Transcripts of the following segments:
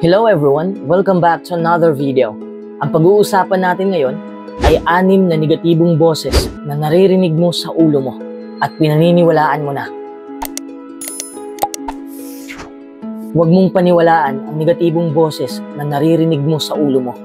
Hello everyone! Welcome back to another video. Ang pag-uusapan natin ngayon ay 6 na negatibong boses na naririnig mo sa ulo mo at pinaniniwalaan mo na. Huwag mong paniwalaan ang negatibong boses na naririnig mo sa ulo mo.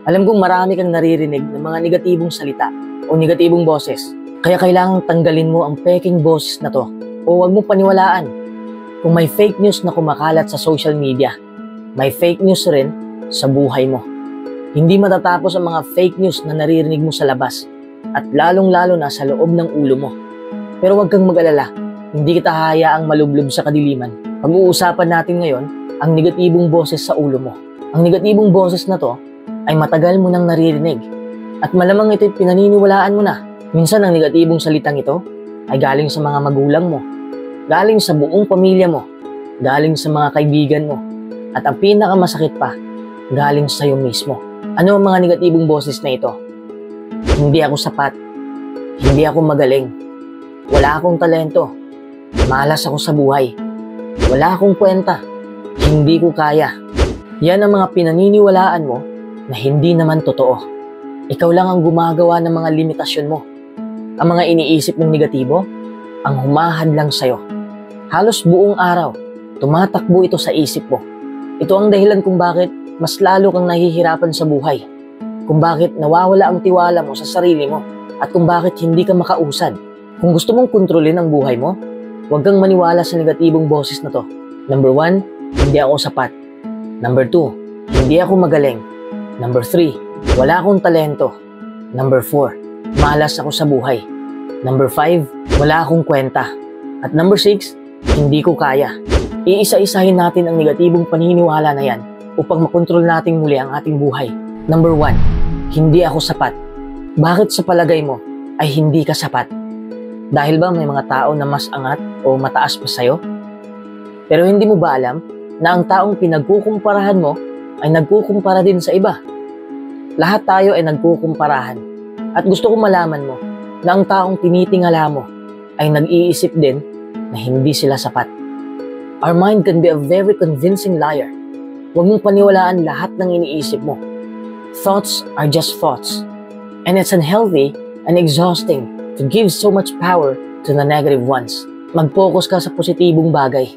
Alam kong marami kang naririnig ng mga negatibong salita o negatibong boses. Kaya kailangang tanggalin mo ang peking boses na to o huwag mong paniwalaan. Kung may fake news na kumakalat sa social media, may fake news rin sa buhay mo. Hindi matatapos ang mga fake news na naririnig mo sa labas at lalong-lalo na sa loob ng ulo mo. Pero huwag kang mag-alala, hindi kita hahayaang malublob sa kadiliman. Pag-uusapan natin ngayon ang negatibong boses sa ulo mo. Ang negatibong boses na to ay matagal mo nang naririnig at malamang ito'y pinaniniwalaan mo na. Minsan ang negatibong salitang ito ay galing sa mga magulang mo, galing sa buong pamilya mo, galing sa mga kaibigan mo, at ang pinakamasakit pa, galing sa iyo mismo. Ano ang mga negatibong boses na ito? Hindi ako sapat, hindi ako magaling, wala akong talento, malas ako sa buhay, wala akong kwenta, hindi ko kaya. Yan ang mga pinaniniwalaan mo na hindi naman totoo. Ikaw lang ang gumagawa ng mga limitasyon mo. Ang mga iniisip mong negatibo, ang humahadlang sa'yo. Halos buong araw, tumatakbo ito sa isip mo. Ito ang dahilan kung bakit mas lalo kang nahihirapan sa buhay. Kung bakit nawawala ang tiwala mo sa sarili mo. At kung bakit hindi ka makausad. Kung gusto mong kontrolin ang buhay mo, huwag kang maniwala sa negatibong boses na to. Number 1, hindi ako sapat. Number 2, hindi ako magaling. Number 3, wala akong talento. Number 4, malas ako sa buhay. Number 5, wala akong kwenta. At number 6, hindi ko kaya. Iisa-isahin natin ang negatibong paniniwala na yan upang makontrol natin muli ang ating buhay. Number 1, hindi ako sapat. Bakit sa palagay mo ay hindi ka sapat? Dahil ba may mga tao na mas angat o mataas pa sa'yo? Pero hindi mo ba alam na ang taong pinagkukumparahan mo ay nagkukumpara din sa iba? Lahat tayo ay nagkukumparahan. At gusto kong malaman mo na ang taong tinitingala mo ay nag-iisip din na hindi sila sapat. Our mind can be a very convincing liar. Huwag mong paniwalaan lahat ng iniisip mo. Thoughts are just thoughts. And it's unhealthy and exhausting to give so much power to the negative ones. Mag-focus ka sa positibong bagay.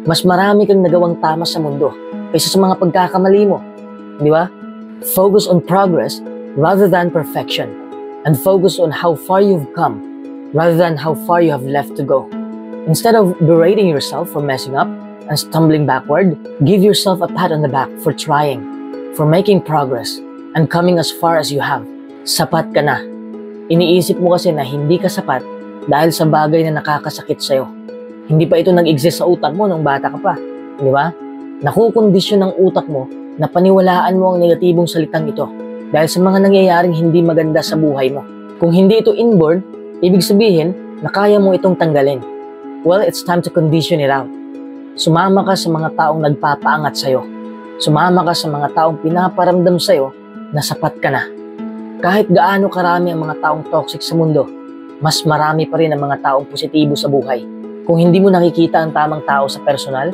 Mas marami kang nagawang tama sa mundo kaysa sa mga pagkakamali mo. Di ba? Focus on progress rather than perfection. And focus on how far you've come rather than how far you have left to go. Instead of berating yourself for messing up and stumbling backward, give yourself a pat on the back for trying, for making progress, and coming as far as you have. Sapat ka na. Iniisip mo kasi na hindi ka sapat dahil sa bagay na nakakasakit sa'yo. Hindi pa ito nag-exist sa utak mo nung bata ka pa. Di ba? Nakukondisyon ng utak mo na paniwalaan mo ang negatibong salitang ito dahil sa mga nangyayaring hindi maganda sa buhay mo. Kung hindi ito inborn, ibig sabihin na kaya mo itong tanggalin. Well, it's time to condition it out. Sumama ka sa mga taong nagpapaangat sa'yo. Sumama ka sa mga taong pinaparamdam sa'yo na sapat ka na. Kahit gaano karami ang mga taong toxic sa mundo, mas marami pa rin ang mga taong positibo sa buhay. Kung hindi mo nakikita ang tamang tao sa personal,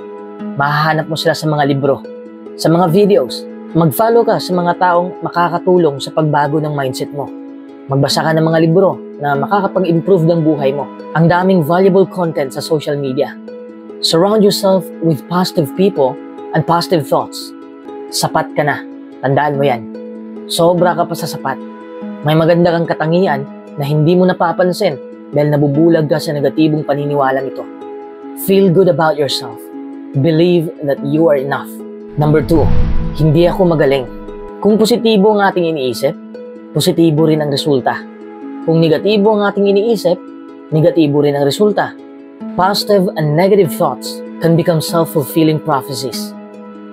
mahahanap mo sila sa mga libro, sa mga videos. Mag-follow ka sa mga taong makakatulong sa pagbago ng mindset mo. Magbasa ka ng mga libro na makakapag-improve ng buhay mo. Ang daming valuable content sa social media. Surround yourself with positive people and positive thoughts. Sapat ka na. Tandaan mo yan. Sobra ka pa sa sapat. May maganda kang katangian na hindi mo napapansin dahil nabubulag ka sa negatibong paniniwalang ito. Feel good about yourself. Believe that you are enough. Number 2, hindi ako magaling. Kung positibo ang ating iniisip, positibo rin ang resulta. Kung negatibo ang ating iniisip, negatibo rin ang resulta. Positive and negative thoughts can become self-fulfilling prophecies.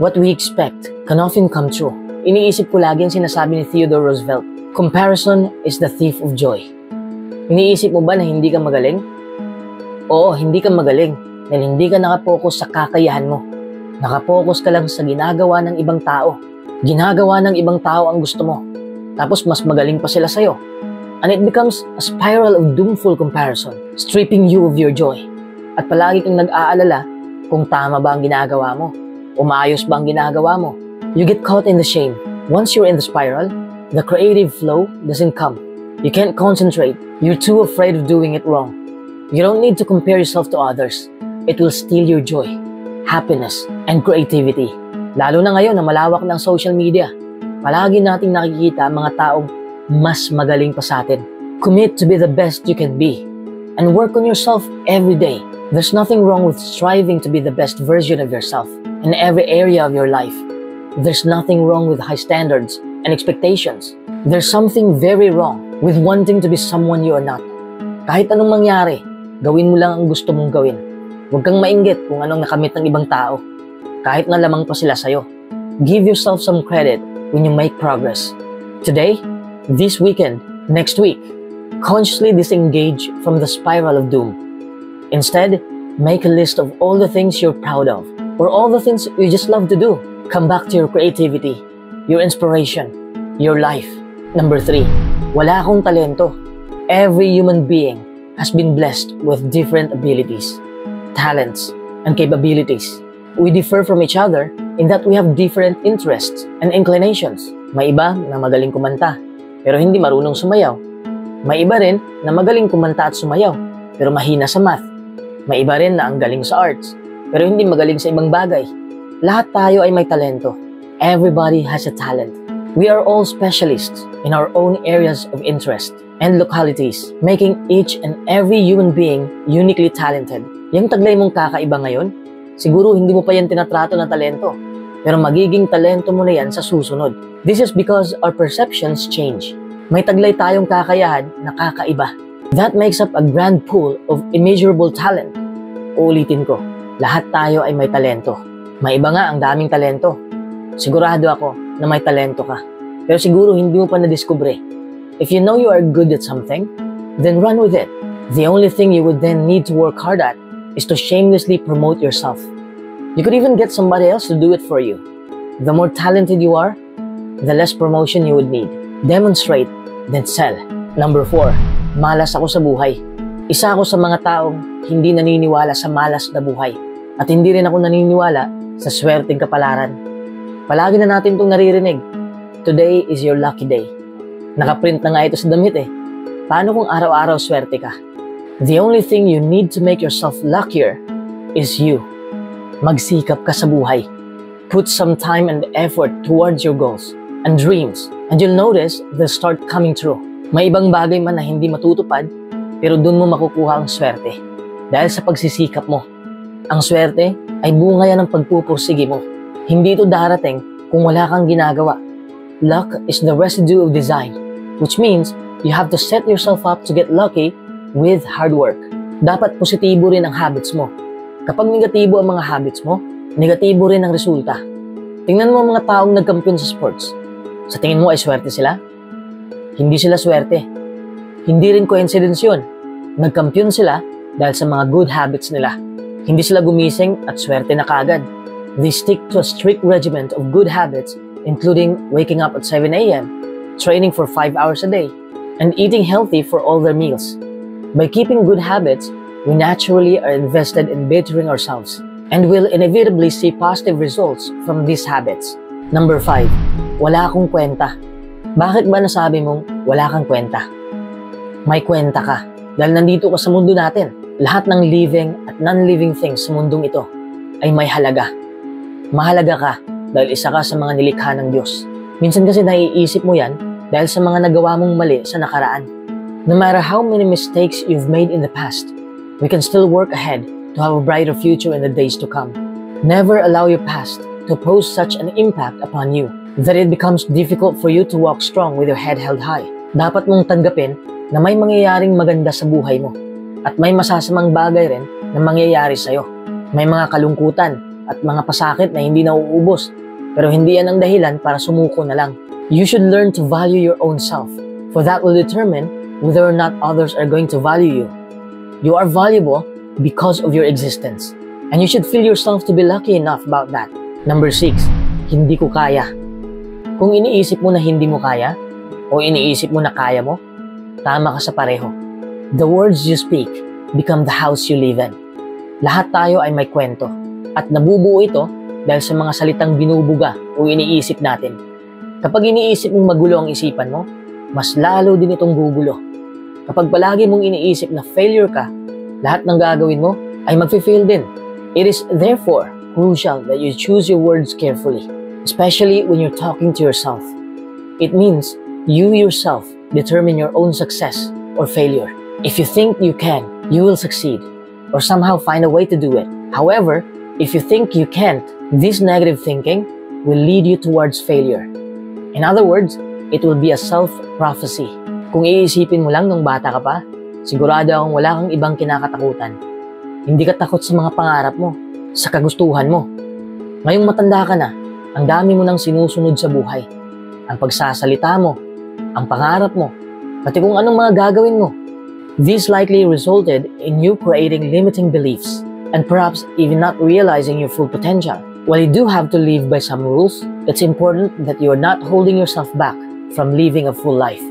What we expect can often come true. Iniisip ko lagi ang sinasabi ni Theodore Roosevelt, comparison is the thief of joy. Iniisip mo ba na hindi ka magaling? Oo, hindi ka magaling dahil hindi ka nakapokus sa kakayahan mo. Nakapokus ka lang sa ginagawa ng ibang tao. Ginagawa ng ibang tao ang gusto mo. Tapos mas magaling pa sila sa'yo. And it becomes a spiral of doomful comparison, stripping you of your joy. At palagi kang nag-aalala kung tama ba ang ginagawa mo o maayos ba ang ginagawa mo. You get caught in the shame. Once you're in the spiral, the creative flow doesn't come. You can't concentrate. You're too afraid of doing it wrong. You don't need to compare yourself to others. It will steal your joy, happiness, and creativity. Lalo na ngayon na malawak ng social media. Palagi nating nakikita mga taong mas magaling pa sa atin. Commit to be the best you can be and work on yourself every day. There's nothing wrong with striving to be the best version of yourself in every area of your life. There's nothing wrong with high standards and expectations. There's something very wrong with wanting to be someone you are not. Kahit anong mangyari, gawin mo lang ang gusto mong gawin. Huwag kang mainggit kung anong nakamit ng ibang tao. Kahit na lamang pa sila sa'yo. Give yourself some credit when you make progress. Today, this weekend, next week, consciously disengage from the spiral of doom. Instead, make a list of all the things you're proud of or all the things you just love to do. Come back to your creativity, your inspiration, your life. Number 3, wala akong talento. Every human being has been blessed with different abilities, talents, and capabilities. We differ from each other in that we have different interests and inclinations. May iba na magaling kumanta, pero hindi marunong sumayaw. May iba rin na magaling kumanta at sumayaw, pero mahina sa math. May iba rin na ang galing sa arts, pero hindi magaling sa ibang bagay. Lahat tayo ay may talento. Everybody has a talent. We are all specialists in our own areas of interest and localities, making each and every human being uniquely talented. Yung taglay mong kakaiba ngayon, siguro hindi mo pa yan tinatrato na talento, pero magiging talento mo na yan sa susunod. This is because our perceptions change. May taglay tayong kakayahan na kakaiba. That makes up a grand pool of immeasurable talent. Uulitin ko, lahat tayo ay may talento. May iba nga ang daming talento. Sigurado ako na may talento ka, pero siguro hindi mo pa nadiskubre. If you know you are good at something, then run with it. The only thing you would then need to work hard at is to shamelessly promote yourself. You could even get somebody else to do it for you. The more talented you are, the less promotion you would need. Demonstrate, then sell. Number 4, malas ako sa buhay. Isa ako sa mga taong hindi naniniwala sa malas na buhay. At hindi rin ako naniniwala sa swerteng kapalaran. Palagi na natin itong naririnig. Today is your lucky day. Nakaprint na nga ito sa damit eh. Paano kung araw-araw swerte ka? The only thing you need to make yourself luckier is you. Magsikap ka sa buhay. Put some time and effort towards your goals and dreams, and you'll notice they'll start coming true. May ibang bagay man na hindi matutupad, pero dun mo makukuha ang swerte. Dahil sa pagsisikap mo. Ang swerte ay bunga yan ng pagpupursige mo. Hindi ito darating kung wala kang ginagawa. Luck is the residue of design, which means you have to set yourself up to get lucky with hard work. Dapat positibo rin ang habits mo. Kapag negatibo ang mga habits mo, negatibo rin ang resulta. Tingnan mo ang mga taong nagkampiyon sa sports. Sa tingin mo ay swerte sila? Hindi sila swerte. Hindi rin coincidence yun. Nagkampiyon sila dahil sa mga good habits nila. Hindi sila gumising at swerte na kaagad. They stick to a strict regimen of good habits, including waking up at 7 a.m., training for 5 hours a day, and eating healthy for all their meals. By keeping good habits, we naturally are invested in bettering ourselves and will inevitably see positive results from these habits. Number 5, wala akong kwenta. Bakit ba nasabi mong wala kang kwenta? May kwenta ka dahil nandito ka sa mundo natin. Lahat ng living at non-living things sa mundong ito ay may halaga. Mahalaga ka dahil isa ka sa mga nilikha ng Diyos. Minsan kasi naiisip mo yan dahil sa mga nagawa mong mali sa nakaraan. No matter how many mistakes you've made in the past, we can still work ahead to have a brighter future in the days to come. Never allow your past to pose such an impact upon you that it becomes difficult for you to walk strong with your head held high. Dapat mong tanggapin na may mangyayaring maganda sa buhay mo at may masasamang bagay rin na mangyayari sa'yo. May mga kalungkutan at mga pasakit na hindi nauubos, pero hindi yan ang dahilan para sumuko na lang. You should learn to value your own self, for that will determine whether or not others are going to value you. You are valuable because of your existence, and you should feel yourself to be lucky enough about that. Number 6, hindi ko kaya. Kung iniisip mo na hindi mo kaya, o iniisip mo na kaya mo, tama ka sa pareho. The words you speak become the house you live in. Lahat tayo ay may kwento, at nabubuo ito dahil sa mga salitang binubuga o iniisip natin. Kapag iniisip mong magulo ang isipan mo, mas lalo din itong gugulo. Kapag palagi mong iniisip na failure ka, lahat ng gagawin mo ay magfi-fail din. It is therefore crucial that you choose your words carefully, especially when you're talking to yourself. It means you yourself determine your own success or failure. If you think you can, you will succeed or somehow find a way to do it. However, if you think you can't, this negative thinking will lead you towards failure. In other words, it will be a self-prophecy. Kung iisipin mo lang nung bata ka pa, sigurado akong wala kang ibang kinakatakutan. Hindi ka takot sa mga pangarap mo, sa kagustuhan mo. Ngayong matanda ka na, ang dami mo nang sinusunod sa buhay. Ang pagsasalita mo, ang pangarap mo, pati kung anong mga gagawin mo. This likely resulted in you creating limiting beliefs and perhaps even not realizing your full potential. While you do have to live by some rules, it's important that you are not holding yourself back from living a full life.